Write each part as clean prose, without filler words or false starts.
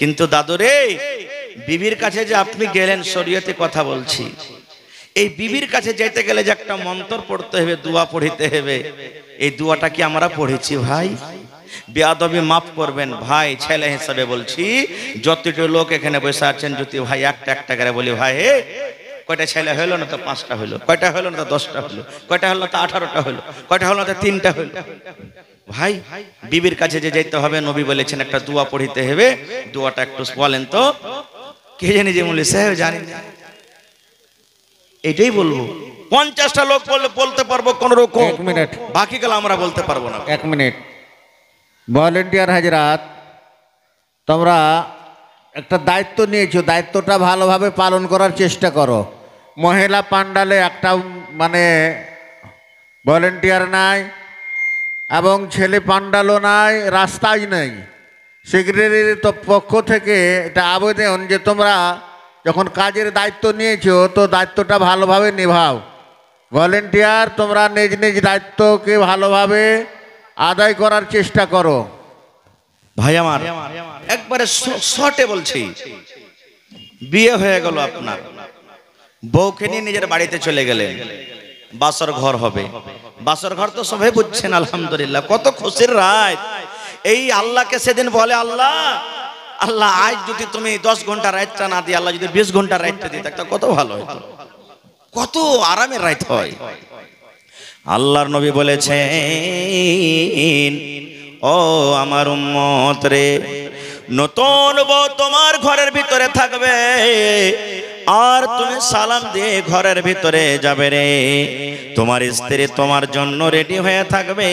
কিন্তু দাদু রে, বিবির কাছে যে আপনি গেলেন, শরীয়তে কথা বলছি, এই বিবির কাছে যেতে গেলে যে একটা মন্ত্র পড়তে হবে, দোয়া পড়িতে হবে, এই দোয়াটা কি আমরা পড়েছি ভাই? বেয়াদবি মাফ করবেন ভাই, ছেলে হিসাবে বলছি, যতটুকু লোক এখানে বসে আছেন, যদি ভাই একটা একটা করে বলি, ভাই হে কয়টা ছেলে হইলো না তো 5টা হইলো, কয়টা হইলো না তো 10টা হইলো, কয়টা হলো না তো 18টা হইলো, কয়টা হলো না তো 3টা হইলো। ভাই বিবির কাছে যে যেতে হবে, নবী বলেছেন একটা দোয়া পড়িতে হবে, দোয়াটা একটু বলেন তো। কে জানি যে মৌলভী সাহেব জানি না, এটাই বলবো। 50টা লোক বলতে পারবো কোন রকম, 1 মিনিট, বাকি গেলে আমরা বলতে পারবো না। 1 মিনিট। ভলেন্টিয়ার হাজরাত, তোমরা একটা দায়িত্ব নিয়েছো, দায়িত্বটা ভালোভাবে পালন করার চেষ্টা করো। মহিলা পান্ডালে একটা মানে ভলেন্টিয়ার নাই, এবং ছেলে পান্ডালও নাই, রাস্তাই নেই। সেক্রেটারির তো পক্ষ থেকে এটা আবেদন যে তোমরা যখন কাজের দায়িত্ব নিয়েছো, তো দায়িত্বটা ভালোভাবে নিভাও। ভলেন্টিয়ার, তোমরা নিজ নিজ দায়িত্বকে ভালোভাবে আদায় করার চেষ্টা করো। ভাই আমার একবারে শর্টে বলছি, বিয়ে হয়ে গেল আপনার, বউকে নিয়ে নিজের বাড়িতে চলে গেলেন, বাসর ঘর হবে। বাসর ঘর তো সবাই বুঝছেন, আলহামদুলিল্লাহ কত খুশির রাত। এই আল্লাহকে সেদিন বলে, আল্লাহ আল্লাহ আজ যদি তুমি 10 ঘন্টা রাতটা না দিয়ে, আল্লাহ যদি 20 ঘন্টা রাতটা দিতে, তা কত ভালো হতো, কত আরামের রাত হয়। আল্লাহর নবী বলেছেন, ও আমার উম্মত রে, নতুন বউ তোমার ঘরের ভিতরে থাকবে, আর তুমি সালাম দিয়ে ঘরের ভিতরে যাবে রে, তোমার স্ত্রী তোমার জন্য রেডি হয়ে থাকবে,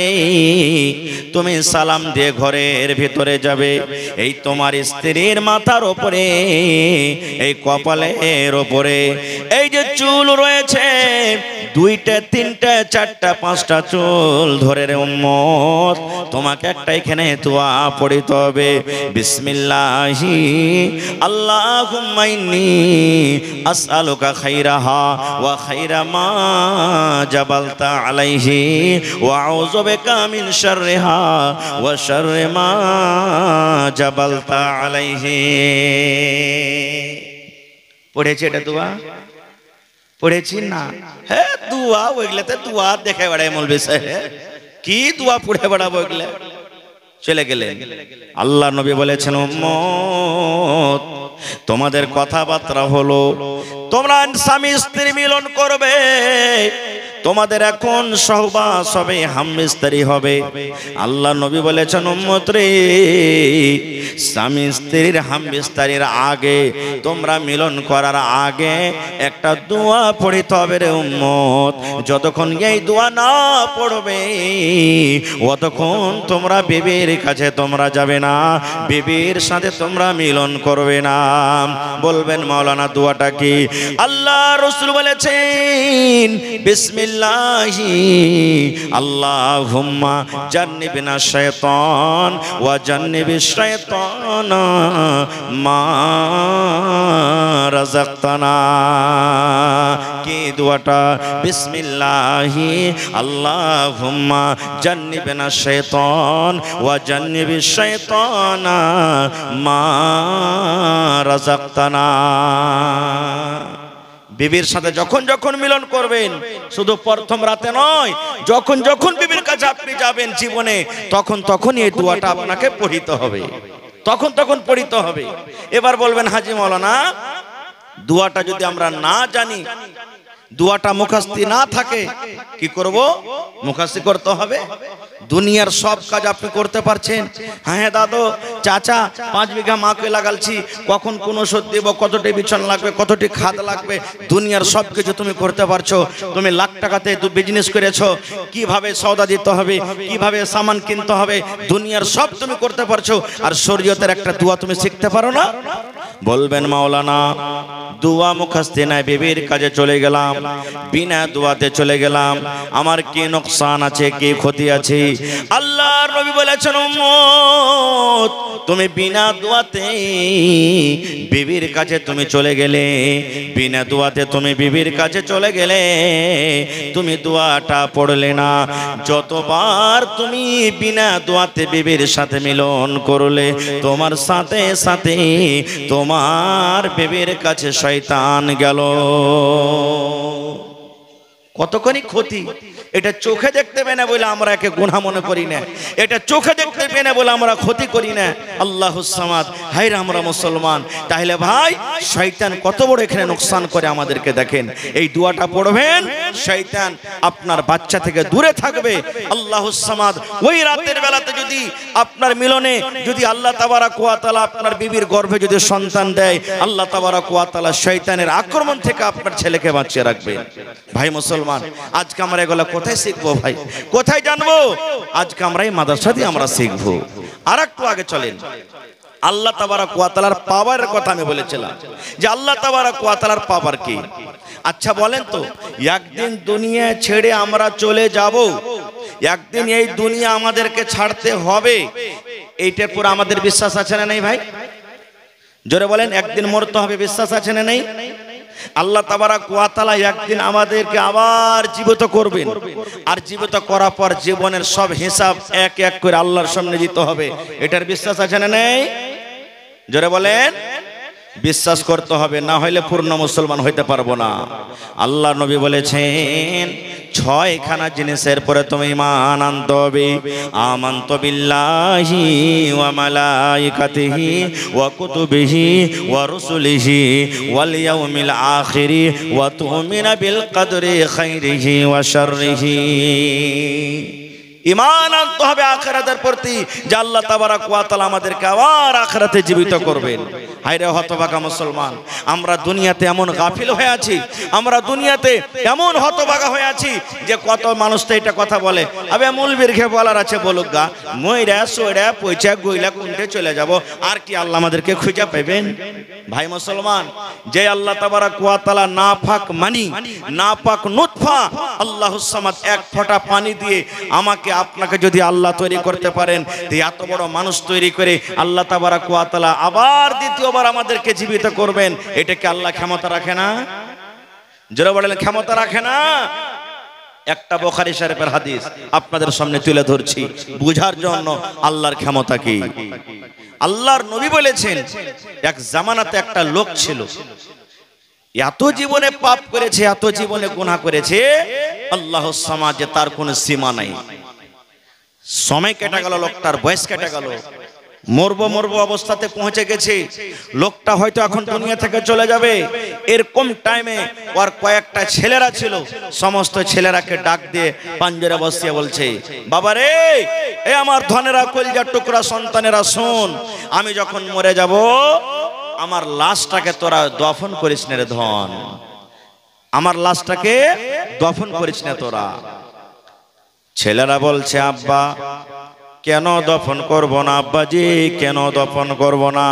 তুমি সালাম দিয়ে ঘরের ভিতরে যাবে। এই তোমার স্ত্রীর মাথার উপরে, এই কপালের উপরে এই যে চুল রয়েছে, 2টা 3টা 4টা 5টা চুল ধরে রে উম্মত, তোমাকে একটা এখানে দোয়া পড়িতে হবে। বিসমিল্লাহি আল্লাহুম্মা ইন্নী আসআলুকা খাইরাহা ওয়া খাইরা মা জাবালতা আলাইহি ওয়া আউযু বিকা মিন শাররিহা ওয়া শাররি মা জাবালতা আলাইহি। পড়েছি এটা দোয়া? পড়েছি না? হ্যাঁ দোয়া, ওইগুলাতে দোয়া দেখে বেড়ায় মৌলভী সাহেব, কি দোয়া পড়ে বেড়াবো ওইগুলা। চলে গেলেন। আল্লাহ নবী বলেছেন, উম্মত তোমাদের কথাবার্তা হলো, তোমরা স্বামী স্ত্রী মিলন করবে, তোমাদের এখন সহবাস হবে, হামবিস্তারি হবে। আল্লাহ নবী বলেছেন, উম্মত রে, স্বামী স্ত্রীর হামবিস্তারির আগে, তোমরা মিলন করার আগে একটা দোয়া পড়িতে হবে রে উম্মত। যতক্ষণ এই দোয়া না পড়বে, অতক্ষণ তোমরা বিবির কাছে তোমরা যাবে না, বিবির সাথে তোমরা মিলন করবে না। বলবেন মাওলানা দোয়াটা কি? আল্লাহ রাসূল বলেছেন, বিসমিল্লাহি আল্লাহুম্মা জান্নিবনা শাইতান ওয়া জান্নিবিশ শাইতানা মা রাযাকতানা। কি দোয়াটা? বিসমিল্লাহি আল্লাহুম্মা জান্নিবনা শাইতান ওয়া জান্নিবিশ শাইতানা মা রাযাকতানা। বিবির সাথে যখন যখন মিলন করবেন, শুধু প্রথম রাতে নয়, যখন যখন বিবির কাছে আপনি যাবেন জীবনে, তখন তখনই এই দোয়াটা আপনাকে পড়িতে হবে, তখন তখন পড়িতে হবে। এবার বলবেন, হাজী মাওলানা দোয়াটা যদি আমরা না জানি, দোয়াটা মুখস্থি না থাকে, কি করব? মুখস্থি করতে হবে। দুনিয়ার সব কাজ আপনি করতে পারছেন। হ্যাঁ দাদু, চাচা 5 বিঘা মাকে লাগালছি, কখন কোন ওষুধ দেব, কতটি বিছন লাগবে, কতটি খাদ লাগবে, দুনিয়ার সব কিছু তুমি করতে পারছো। তুমি লাখ টাকাতে বিজনেস করেছো, কিভাবে সওদা দিতে হবে, কিভাবে সামান কিনতে হবে, দুনিয়ার সব তুমি করতে পারছো, আর শরীয়তের একটা দোয়া তুমি শিখতে পারো না? বলবেন মাওলানা দোয়া মুখস্থি নাই, বিবির কাজে চলে গেলাম, বিনা দোয়াতে চলে গেলাম, আমার কি নোকসান আছে, কি ক্ষতি আছে? আল্লাহর নবী বলেছেন উম্মত তুমি বিনা দোয়াতে বিবির কাছে তুমি চলে গেলে, বিনা দোয়াতে তুমি বিবির কাছে চলে গেলে, তুমি দোয়াটা পড়লে না। যতবার তুমি বিনা দোয়াতে বিবির সাথে মিলন করলে, তোমার সাথে সাথে তোমার বিবির কাছে শয়তান গেল। কতখানি ক্ষতি! এটা চোখে দেখতে পেয়ে না বলে আমরা একে গুনাহ মনে করি না, এটা চোখে দেখতে পেয়ে না বলে আমরা ক্ষতি করি না। আল্লাহুস সামাদ, হায়রে আমরা মুসলমান। তাহলে ভাই শয়তান কত বড় এখানে নোকসান করে আমাদেরকে দেখেন। এই দোয়াটা পড়বেন, শয়তান আপনার বাচ্চা থেকে দূরে থাকবে। আল্লাহুস সামাদ, ওই রাতের বেলাতে যদি আপনার মিলনে যদি আল্লাহ তাবারাক ওয়া তাআলা আপনার বিবির গর্ভে যদি সন্তান দেয়, আল্লাহ তাবারাক ওয়া তাআলা শয়তানের আক্রমণ থেকে আপনার ছেলেকে বাঁচিয়ে রাখবে। ভাই মুসলমান, আজকে আমরা এগুলো কোথায় শিখবো ভাই, কোথায় জানবো? আজকে আমরা এই মাদ্রাসা দিয়ে আমরা শিখবো। আর একটু আগে চলেন, আল্লাহ তাবারাক ওয়া তাআলার পাওয়ারের কথা আমি বলেছিলাম যে আল্লাহ তাবারাক ওয়া তাআলার পাওয়ার কি। আচ্ছা বলেন তো, একদিন দুনিয়া ছেড়ে আমরা চলে যাব, একদিন এই দুনিয়া আমাদেরকে ছাড়তে হবে, এইটার পর আমাদের বিশ্বাস আছে না নেই ভাই? জোরে বলেন, একদিন মরতে হবে, বিশ্বাস আছে না নেই? আল্লাহ তাবারাক ওয়া তাআলা একদিন আমাদেরকে আবার জীবিত করবেন, আর জীবিত করার পর জীবনের সব হিসাব এক এক করে আল্লাহর সামনে দিতে হবে, এটার বিশ্বাস আছে না নেই? জোরে বলেন, বিশ্বাস করতে হবে, না হলে পূর্ণ মুসলমান হইতে পারবো না। আল্লাহর নবী বলেছেন ছয়খানা জিনিসের পরে তুমি ঈমান আনতে হবে। আমানতু বিল্লাহি ওয়া মালাইকাতিহি ওয়া কুতুবিহি ওয়া রুসুলিহি ওয়াল ইয়াউমিল আখিরি ওয়া তুমিনা বিল কদরি খাইরিহি ওয়া শাররিহি। ঈমান আনতে হবে আখিরাতের প্রতি, যে আল্লাহ তাবারাক ওয়া তাআলা আমাদেরকে আবার আখিরাতে জীবিত করবেন। হায়রে হতভাগা মুসলমান, আমরা দুনিয়াতে এমন গাফিল হয়ে আছি, আমরা দুনিয়াতে এমন হতভাগা হয়ে আছি যে কত মানুষ তো এটা কথা বলে, আবে মৌলবীর ঘে বলার আছে বলুক গা, মইরা সইরা পয়সা গইলা কোনটে চলে যাব, আর কি আল্লাহ আমাদেরকে খুঁজে পাবেন? ভাই মুসলমান, যে আল্লাহ তাবারাক ওয়া তাআলা নাপাক মানি, নাপাক নুতফা আল্লাহুস সামাদ এক ফোঁটা পানি দিয়ে আমাকে আপনাকে যদি আল্লাহ তৈরি করতে পারেন, এত বড় মানুষ তৈরি করে আল্লাহ তাবারাক ওয়া তাআলা আবার দ্বিতীয়বার আমাদেরকে জীবিত করবেন, এটাকে আল্লাহ ক্ষমতা রাখে না? যারা বলেন ক্ষমতা রাখে না? একটা বুখারী শরীফের হাদিস আপনাদের সামনে তুলে ধরছি বুঝার জন্য আল্লাহর ক্ষমতা কি। আল্লাহর নবী বলেছেন, এক জামানাতে একটা লোক ছিল, এত জীবনে পাপ করেছে, এত জীবনে গুনাহ করেছে, আল্লাহর সমাজে তার কোনো সীমা নাই। সময় কেটে গেল, লোকটার বয়স কেটে গেল, মরবো অবস্থাতে পৌঁছে গেছে, লোকটা হয়তো এখন দুনিয়া থেকে চলে যাবে। এরকম টাইমে ওর কয়েকটা ছেলেরা ছিল, সমস্ত ছেলেরাকে ডাক দিয়ে পাঞ্জরে বসিয়ে বলছে, বাবা রে, এ আমার ধনেরা, কলিজার টুকরা সন্তানেরা, শোন, আমি যখন মরে যাব আমার লাশটাকে তোরা দফন করিস না রে ধন, আমার লাশটাকে দফন করিস না তোরা। ছেলেরা বলছে, আব্বা কেন দফন করব না আব্বাজি, কেন দফন করব না,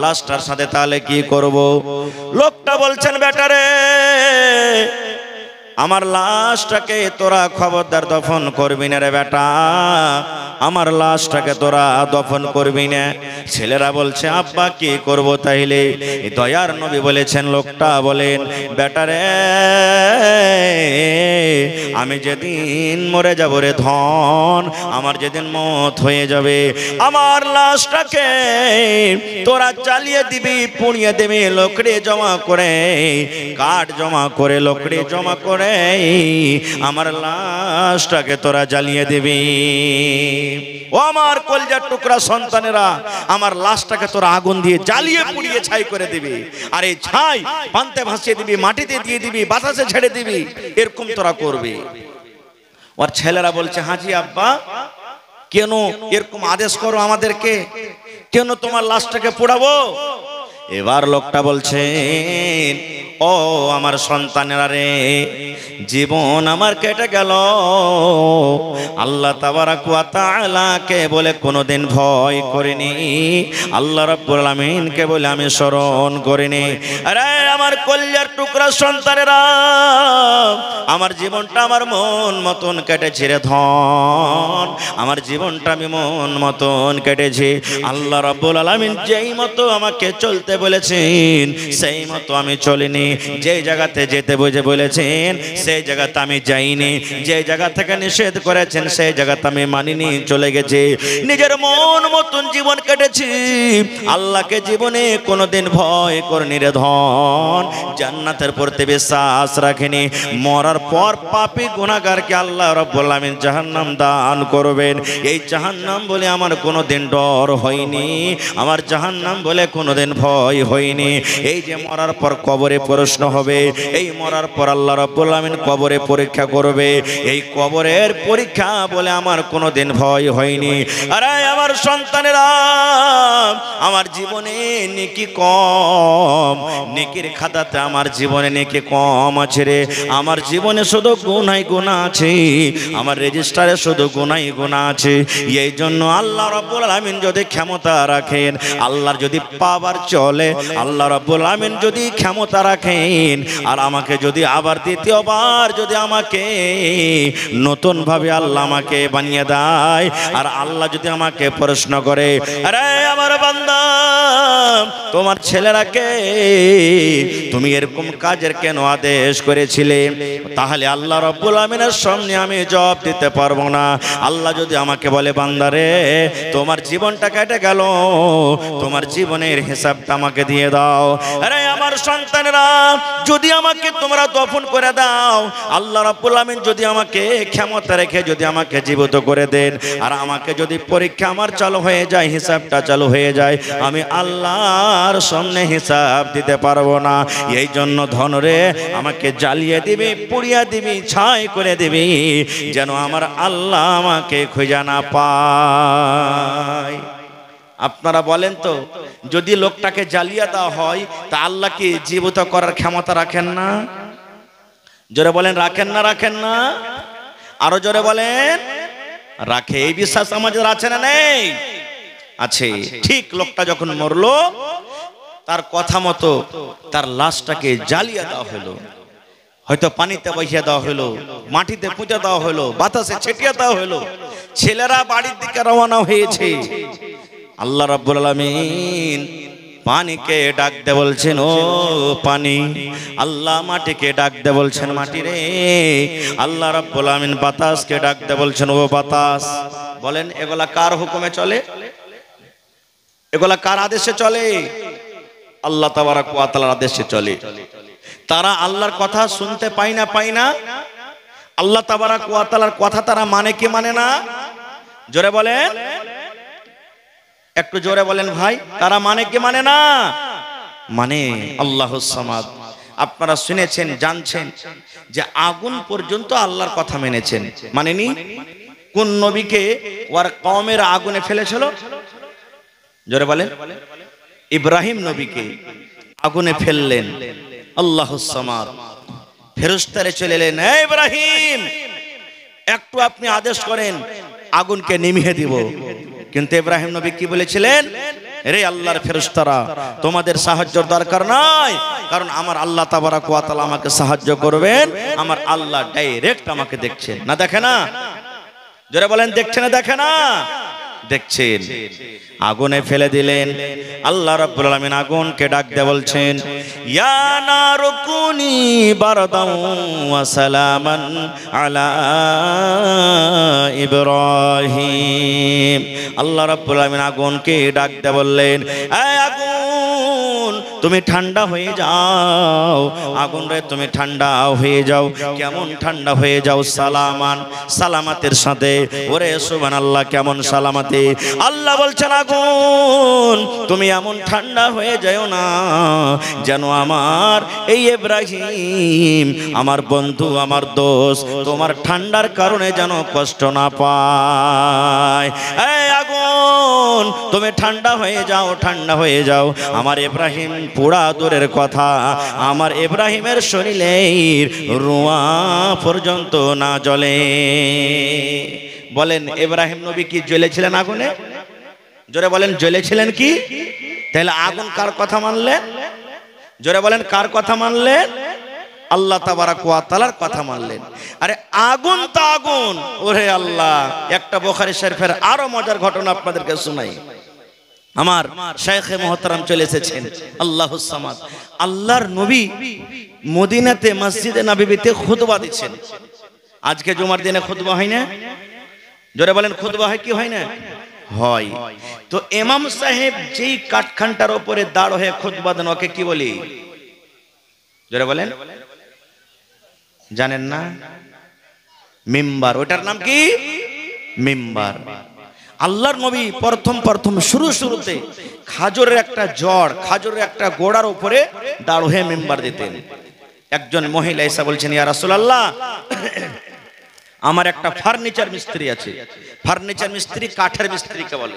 লাশটার সাথে তাহলে কি করব? লোকটা বলছেন, বেটারে আমার লাশটাকে তোরা খবরদার দফন করবি না রে বেটা, আমার লাশটাকে তোরা দফন করবি না। ছেলেরা বলছে, আব্বা কি করব তাইলে? দয়ার নবী বলেছেন, লোকটা বলেন, বেটারে আমি যেদিন মরে যাব রে ধন, আমার যেদিন মত হয়ে যাবে, আমার লাশটাকে তোরা জ্বালিয়ে দিবি, পুড়িয়ে দিবি, লকড়ি জমা করে, কাঠ জমা করে, লকড়ি জমা করে আমার লাশটাকে তোরা জ্বালিয়ে দিবি। ও আমার কলিজার টুকরা সন্তানেরা, আমার লাশটাকে তোরা আগুন দিয়ে জ্বালিয়ে পুড়িয়ে ছাই করে দিবি, আর এই ছাই পান্তে ভাসিয়ে দিবি, মাটিতে দিয়ে দিবি, বাতাসে ছেড়ে দিবি, এরকম তোরা করবি। ওর ছেলেরা বলছে, হাজি আব্বা কেন এরকম আদেশ করো আমাদেরকে, কেন তোমার লাশটাকে পোড়াবো? এবার লোকটা বলছেন, ও আমার সন্তানেরা রে, জীবন আমার কেটে গেল, আল্লাহ তাবারাক ওয়া তাআলাকে বলে কোনোদিন ভয় করিনি, আল্লাহ রাব্বুল আলামিনকে বলে আমি স্মরণ করিনি। আরে আমার কলিজার টুকরা সন্তানেরা, আমার জীবনটা আমার মন মতন কেটেছে রে ধন, আমার জীবনটা আমি মন মতন কেটেছে। আল্লাহ রাব্বুল আলামিন যেই মতো আমাকে চলতে বলেছেন সেই মতো আমি চলিনি, যেই জায়গাতে যেতে বলেছেন সেই জায়গাতে আমি যাইনি, যে জায়গা থেকে নিষেধ করেছেন সেই জায়গাতে আমি মানিনি, চলে গেছি। নিজের মন মতন জীবন কেটেছি, আল্লাহকে জীবনে কোনোদিন ভয় করিনি রে ধন, জান্নাতের প্রতি বিশ্বাস রাখিনি। মরার পর পাপী গুনাহগারকে আল্লাহ রাব্বুল আলামিন জাহান্নাম দান করবেন, এই জাহান্নাম বলে আমার কোনোদিন ডর হয়নি, আমার জাহান্নাম বলে কোনোদিন ভয় হয়নি। এই যে মরার পর কবরে প্রশ্ন হবে, এই মরার পর আল্লাহ রাব্বুল আলামিন কবরে পরীক্ষা করবে, এই কবরের পরীক্ষা বলে আমার কোনোদিন ভয় হয়নি। আরে আমার সন্তানেরা, আমার জীবনে নেকি কম, নেকির খাতাতে আমার জীবনে নেকি কম আছে রে, আমার জীবনে শুধু গুনাহ গুনাহ আছে, আমার রেজিস্টারে শুধু গুনাহ গুনাহ আছে। এই জন্য আল্লাহ রাব্বুল আলামিন যদি ক্ষমতা রাখেন, আল্লাহর যদি পাওয়ার চলে, আল্লাহ রাব্বুল আলামিন যদি ক্ষমতা রাখেন আর আমাকে যদি আবার দ্বিতীয়বার যদি আমাকে নতুন ভাবে আল্লাহ আমাকে বানিয়ে দেয়, আর আল্লাহ যদি আমাকে প্রশ্ন করে, আরে আমার বান্দা তোমার ছেলেরাকে তুমি এরকম কাজের কেন আদেশ করেছিলে, তাহলে আল্লাহ রাব্বুল আলামিনের সামনে আমি জবাব দিতে পারবো না। আল্লাহ যদি আমাকে বলে বান্দারে তোমার জীবনটা কেটে গেল, তোমার জীবনের হিসাবটা আমাকে দিয়ে দাও, আরে আমার সন্তানেরা যদি আমাকে তোমরা দফন করে দাও, আল্লাহ রাব্বুল আলামিন যদি আমাকে ক্ষমতা রেখে যদি আমাকে জীবিত করে দেন, আর আমাকে যদি পরীক্ষা আমার চালু হয়ে যায়, হিসাবটা চালু হয়ে যায়, আমি আল্লাহর সামনে হিসাব দিতে পারবো না। এই জন্য ধনরে আমাকে জ্বালিয়ে দিবি, পুড়িয়ে দিবি, ছাই করে দিবি, যেন আমার আল্লাহ আমাকে খুঁজে না পায়। আপনারা বলেন তো, যদি লোকটাকে জ্বালিয়ে দেওয়া হয় তা আল্লাহ কি জীবিত করার ক্ষমতা রাখেন না? জোরে বলেন রাখেন না? রাখেন না? আরো জোরে বলেন রাখে। এই বিশ্বাস আমাদের আছে না নেই? আছে। ঠিক লোকটা যখন মরলো, তার কথা মতো তার লাশটাকে জ্বালিয়ে দেওয়া হলো, হয়তো পানিতে বসিয়ে দেওয়া হলো, মাটিতে পুঁতে দেওয়া হলো, বাতাসে ছিটিয়ে দেওয়া হলো, ছেলেরা বাড়ির দিকে রওনা হয়েছে। আল্লাহ রাব্বুল আলামিন পানিকে ডাকতে বলছেন, ও পানি। আল্লাহ মাটিকে ডাকতে বলছেন, মাটি রে। আল্লাহ রাব্বুল আলামিন বাতাসকে ডাকতে বলছেন, ও বাতাস। বলেন এগুলা কার হুকুমে চলে? এগুলা কার আদেশে চলে? আল্লাহ তাবারাক ওয়া তাআলার আদেশে চলে। তারা আল্লাহর কথা শুনতে পায় না? আল্লাহ তাবারাক ওয়া তাআলার কথা তারা মানে কি মানে না? জোরে বলেন, একটু জোরে বলেন ভাই, তারা মানে কি মানে না? মানে আল্লাহুস সামাদ। আপনারা শুনেছেন, জানছেন যে আগুন পর্যন্ত আল্লাহর কথা মেনেছেন, মানেনি? কোন নবীকে ওর কওমের আগুনে ফেলেছিল? জোরে বলেন। ইব্রাহিম নবীকে আগুনে ফেললেন আল্লাহুস সামাদ। ফেরেশতারা চলে এলেন, হে ইব্রাহিম একটু আপনি আদেশ করেন, আগুনকে নিভিয়ে দিব। কিন্তু ইব্রাহিম নবী কি বলেছিলেন? রে আল্লাহর ফেরেশতারা, তোমাদের সাহায্যের দরকার নাই, কারণ আমার আল্লাহ তাবারাক ওয়া তাআলা আমাকে সাহায্য করবেন। আমার আল্লাহ ডাইরেক্ট আমাকে দেখছেন, না দেখে না? যারা বলেন দেখছে না দেখে না? দেখছেন। আগুনে ফেলে দিলেন। আল্লাহ রাব্বুল আলামিন আগুনকে ডাক দিয়ে বলছেন, ইয়া নারু কুনি বারদান ওয়া সালামান আলা ইব্রাহিম। আল্লাহ রাব্বুল আলামিন আগুনকে ডাক দিয়ে বললেন, এ আগুন তুমি ঠান্ডা হয়ে যাও, আগুন রে তুমি ঠান্ডা হয়ে যাও। কেমন ঠান্ডা হয়ে যাও? সালামান, সালামাতের সাথে। ওরে সুবহানাল্লাহ, কেমন সালামাতে? আল্লাহ বলছেন আগুন তুমি এমন ঠান্ডা হয়ে যাও না যেন আমার এই ইব্রাহিম আমার বন্ধু, আমার দোস্ত, তোমার ঠান্ডার কারণে যেন কষ্ট না পায়। এই আগুন তুমি ঠান্ডা হয়ে যাও, ঠান্ডা হয়ে যাও। আমার ইব্রাহিম পোড়া দূরের কথা, আমার ইব্রাহিমের শরীরের রুয়া পর্যন্ত না জ্বলে। বলেন ইব্রাহিম নবী কি জ্বলেছিলেন আগুনে? জোরে বলেন জ্বলেছিলেন কি? তাহলে আগুন কার কথা মানলেন? জোরে বলেন কার কথা মানলেন? আল্লাহ তাবারাক ওয়া তাআলার কথা মানলেন। আরে আগুন তো আগুন, ওরে আল্লাহ। একটা বুখারী শরীফের আরো মজার ঘটনা আপনাদেরকে শোনাই। আমার শাইখে মুহতারাম চলে এসেছেন, আল্লাহুস সামাদ। আল্লাহর নবী মদিনাতে মসজিদে নববীতে খুতবা দিচ্ছেন। আজকে জুমার দিনে খুতবা হয় না? জোরে বলেন খুতবা হয় কি হয় না? হয়। তো ইমাম সাহেব যেই কাঠখানটার উপরে দাঁড় হয়ে খুতবা দেন ওকে কি বলি? জোরে বলেন, জানেন না? মিম্বার। ওটার নাম কি? মিম্বার। আল্লাহর নবী প্রথম শুরুতে খাজরের একটা জড়, খাজরের একটা গোড়ার উপরে দাঁড় হয়ে মিম্বার দিতেন। একজন মহিলা এসে বলছেন, ইয়া রাসূলুল্লাহ, আমার একটা ফার্নিচার মিস্ত্রি আছে। ফার্নিচার মিস্ত্রি কাঠের মিস্ত্রিকে বলে।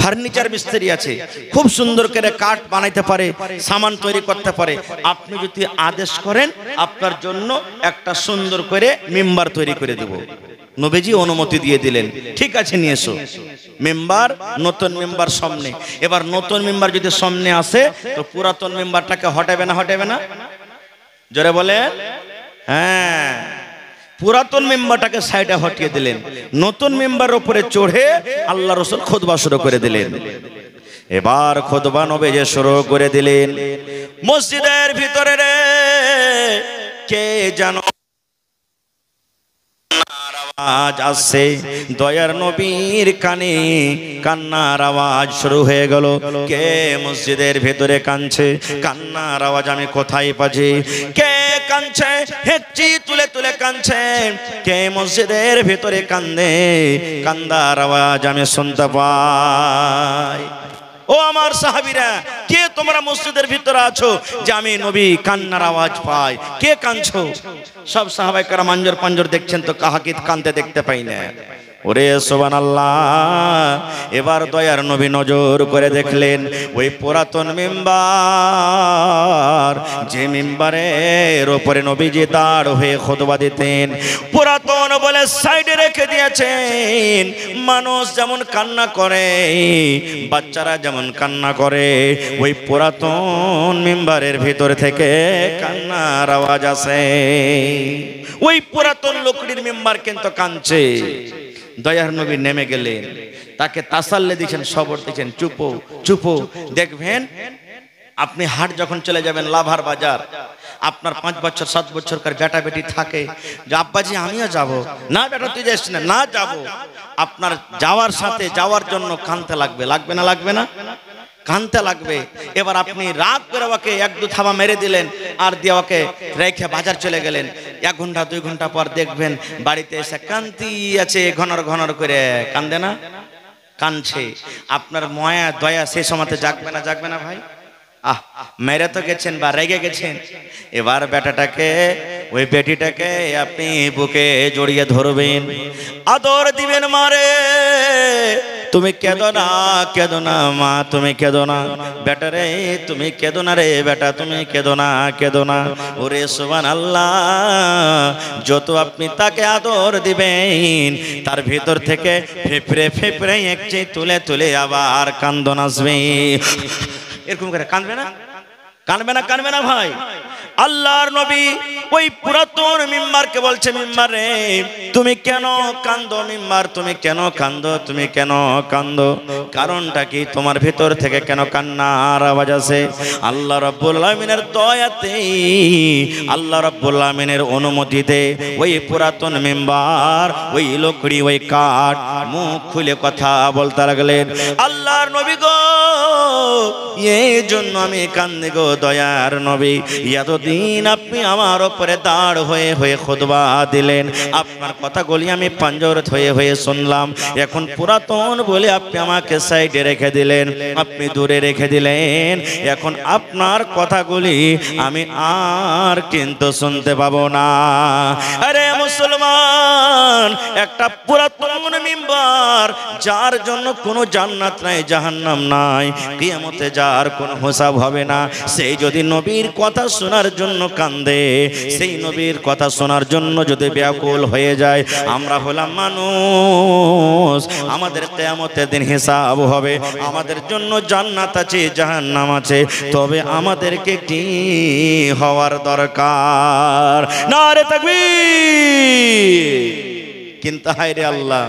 ফার্নিচার মিস্ত্রি আছে, খুব সুন্দর করে কাঠ বানাইতে পারে, সামান তৈরি করতে পারে। আপনি যদি আদেশ করেন আপনার জন্য একটা সুন্দর করে মিম্বার তৈরি করে দেব। নবীজি অনুমতি দিয়ে দিলেন, ঠিক আছে নিয়ে এসো। মেম্বার, নতুন মেম্বার সামনে। এবার নতুন মেম্বার যদি সামনে আসে তো পুরাতন মেম্বারটাকে হটাবে না? হটাবে না? জোরে বলেন। হ্যাঁ, পুরাতন মেম্বারটাকে সাইডে হটিয়ে দিলেন, নতুন মেম্বার উপরে চড়ে আল্লাহ রাসূল খুতবা শুরু করে দিলেন। এবার খুতবা নবীজি শুরু করে দিলেন। মসজিদের ভিতরে রে কে জানো আওয়াজ আসছে, দয়ার নবীর কানে কান্নার আওয়াজ শুরু হয়ে গেল। কে মসজিদের ভেতরে কাঁদছে? কান্নার আওয়াজ আমি কোথায় পাচ্ছি? কে কাঁদছে? হেঁচি তুলে তুলে কাঁদছে। কে মসজিদের ভেতরে কান্দে? কান্দার আওয়াজ আমি শুনতে পাই। ও আমার সাহাবীরা, কে তোমরা মসজিদের ভিতরে আছো যে আমি নবী কান্নার আওয়াজ পাই? কে কাঁদছো? সব সাহাবায়ে কেরাম আঞ্জর পাঞ্জর দেখছেন তো কাহাকে কাঁদতে দেখতে পাই না। ওরে সুবহানাল্লাহ। এবার দয়ার নবী নজর করে দেখলেন ওই পুরাতন মিম্বার, যে মিম্বারের উপরে নবীজি দাঁড় হয়ে খুতবা দিতেন, পুরাতন বলে সাইডে রেখে দিয়েছেন। মানুষ যেমন কান্না করে, বাচ্চারা যেমন কান্না করে, ওই পুরাতন মিম্বারের ভিতর থেকে কান্নার আওয়াজ আসে। ওই পুরাতন লোকটির মিম্বার কিন্তু কাঁদছে। দয়ার নবী নেমে গেলেন, তাকে তাসাল্লি দিয়েছেন, সবর দিয়েছেন, চুপো চুপো। দেখবেন আপনি হাট যখন চলে যাবেন লাভার বাজার, আপনার 5 বছর 7 বছরকার বেটা বেটি থাকে যে আব্বাজি আমিও যাব। না বেটা তুই যাস না। না যাব। আপনার যাওয়ার সাথে যাওয়ার জন্য কাঁদতে লাগবে, লাগবে না? লাগবে না? কাঁদতে লাগবে। এবার আপনি রাগ করে ওকে 1-2 থাবা মেরে দিলেন আর দিয়ে ওকে রেখে বাজার চলে গেলেন। 1 ঘন্টা 2 ঘন্টা পর দেখবেন বাড়িতে এসে কান্তি আছে, ঘনর ঘনর করে কান্দে না? কাঁদছে। আপনার মায়া দয়া সেই সময়তে জাগবে না? জাগবে না ভাই? মেরে তো গেছেন বা রেগে গেছেন। এবার বেটাটাকে, ওই বেটিটাকে আপনি বুকে জড়িয়ে ধরবেন, আদর দিবেন। মারে তুমি কেঁদো না, কেঁদো না মা, তুমি কেঁদো না। বেটা রে তুমি কেঁদো না রে বেটা, তুমি কেঁদো না, কেঁদো না। ওরে সুবহানাল্লাহ, যত আপনি তাকে আদর দিবেন তার ভিতর থেকে ফেফড়ে ফেফড়ে একচে তুলে তুলে আবার কান্দন আসবে। এরকম করে কাঁদবে না? কাঁদবে না? কাঁদবে না ভাই? আল্লাহর নবী ওই পুরাতন মিম্বারকে বলছে, মিম্বার রে তুমি কেন কান্দো? মিম্বার তুমি কেন কান্দো? তুমি কেন কান্দো? কারণটা কি? তোমার ভিতর থেকে কেন কান্নার আওয়াজ আসে? আল্লাহ রাব্বুল আলামিনের দয়াতে, আল্লাহ রাব্বুল আলামিনের অনুমতিতে ওই পুরাতন মিম্বার, ওই লকড়ি, ওই কাঠ মুখ খুলে কথা বলতে লাগলেন। আল্লাহর নবী গো, এই জন্য আমি কান্দি গো দয়ার নবী। এতদিন আপনি আমার উপরে দাঁড় হয়ে হয়ে খুতবা দিলেন, আপনার কথাগুলি আমি পাঞ্জরত হয়ে হয়ে শুনলাম। এখন পুরাতন বলে আপনি আমাকে সাইডে রেখে দিলেন, আপনি দূরে রেখে দিলেন। এখন আপনার কথাগুলি আমি আর কিন্তু শুনতে পাবো না। আরে মুসলমান, একটা পুরাতন মিম্বার যার জন্য কোনো জান্নাত নাই, জাহান্নাম নাই, কিয়ামতে যা তার কোনো হিসাব হবে না। সেই যদি নবীর কথা শোনার জন্য কান্দে, সেই নবীর কথা শোনার জন্য যদি ব্যাকুল হয়ে যায়, আমরা হলাম মানুষ, আমাদের কিয়ামতের দিন হিসাব হবে, আমাদের জন্য জান্নাত আছে জাহান্নাম আছে, তবে আমাদেরকে কি হওয়ার দরকার? নারে তাকবীর! কিন্তু হায় রে আল্লাহ,